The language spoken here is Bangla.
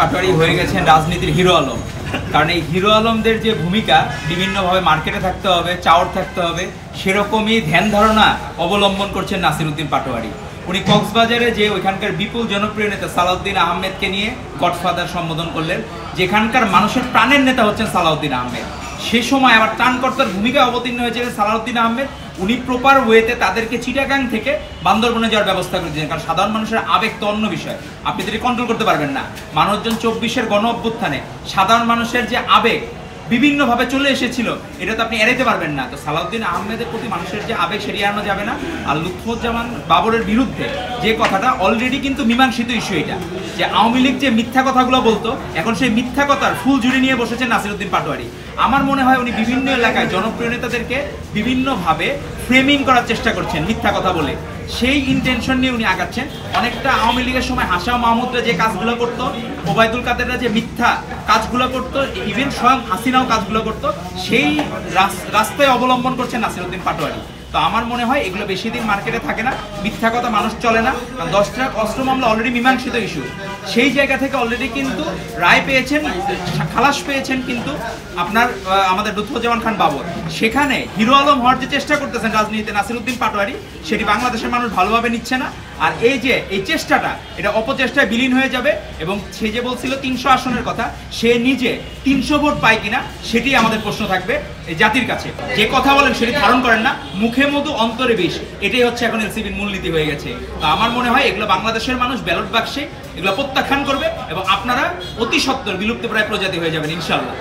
পাটোয়ারি হয়ে গেছেন রাজনীতির হিরো আলম। কারণ এই হিরো আলমদের যে ভূমিকা বিভিন্নভাবে মার্কেটে থাকতে হবে, চাওয়ার থাকতে হবে, সেরকমই ধ্যান ধারণা অবলম্বন করছেন নাসিরউদ্দিন পাটোয়ারি। উনি কক্সবাজারে যে ওইখানকার বিপুল জনপ্রিয় নেতা সালাউদ্দিন আহমেদকে নিয়ে গডফাদার সম্বোধন করলেন, যেখানকার মানুষের প্রাণের নেতা হচ্ছেন সালাউদ্দিন আহমেদ। সে সময় আবার ত্রাণকর্তার ভূমিকা অবতীর্ণ হয়েছিলেন সালাউদ্দিন আহমেদ। উনি প্রপার ওয়েতে তাদেরকে চিটাগাং থেকে বান্দরবনে যাওয়ার ব্যবস্থা করে দিয়েছেন। কারণ সাধারণ মানুষের আবেগ তো অন্য বিষয়, আপনি যদি কন্ট্রোল করতে পারবেন না। মানুষজন 24-এর গণ অভ্যুত্থানে সাধারণ মানুষের যে আবেগ বিভিন্নভাবে চলে এসেছিল, এটা তো আপনি এড়াইতে পারবেন না। তো সালাউদ্দিন আহমেদের প্রতি মানুষের যে আবেগ সেটি এড়ানো যাবে না। আর লুৎফুজ্জামান বাবরের বিরুদ্ধে যে কথাটা অলরেডি কিন্তু মীমাংসিত ইস্যু, এটা যে আওয়ামী লীগ যে মিথ্যা কথাগুলো বলতো, এখন সেই মিথ্যা কথার ফুল জুড়ে নিয়ে বসেছেন নাসিরউদ্দিন পাটোয়ারি। আমার মনে হয় উনি বিভিন্ন এলাকায় জনপ্রিয় নেতাদেরকে বিভিন্নভাবে ফ্রেমিং করার চেষ্টা করছেন মিথ্যা কথা বলে। সেই ইন্টেনশন নিয়ে উনি আগাচ্ছেন। অনেকটা আওয়ামী লীগের সময় হাসা মাহমুদরা যে কাজগুলো করতো, ওবায়দুল কাদেররা যে মিথ্যা কাজগুলো করতো, ইভেন স্বয়ং হাসিনাও কাজগুলো করতো, সেই রাস্তায় অবলম্বন করছেন নাসিরউদ্দিন পাটোয়ারি। তো আমার মনে হয় এগুলো বেশি দিন মার্কেটে থাকে না, মিথ্যা কথা মানুষ চলে না। কারণ 10টা অস্ত্র মামলা অলরেডি মীমাংসিত ইস্যু, সেই জায়গা থেকে অলরেডি কিন্তু রায় পেয়েছেন, খালাস পেয়েছেন কিন্তু আপনার আমাদের লুৎফুজ্জামান খান বাবর। সেখানে হিরো আলম হওয়ার যে চেষ্টা করতেছেন রাজনীতিতে নাসিরউদ্দিন পাটোয়ারি, সেটি বাংলাদেশের মানুষ ভালোভাবে নিচ্ছে না। আর এই যে এই চেষ্টাটা, এটা অপচেষ্টায় বিলীন হয়ে যাবে। এবং সে যে বলছিল 300 আসনের কথা, সে নিজে 300 ভোট পায় কিনা সেটি আমাদের প্রশ্ন থাকবে এই জাতির কাছে। যে কথা বলেন সেটি ধারণ করেন না, মুখে মধু অন্তরে বিষ, এটাই হচ্ছে এখন এনসিপির মূলনীতি হয়ে গেছে। তো আমার মনে হয় এগুলো বাংলাদেশের মানুষ ব্যালট বাক্সে এগুলো প্রত্যাখ্যান করবে এবং আপনারা অতি সত্বর বিলুপ্তপ্রায় প্রজাতি হয়ে যাবেন ইনশাআল্লাহ।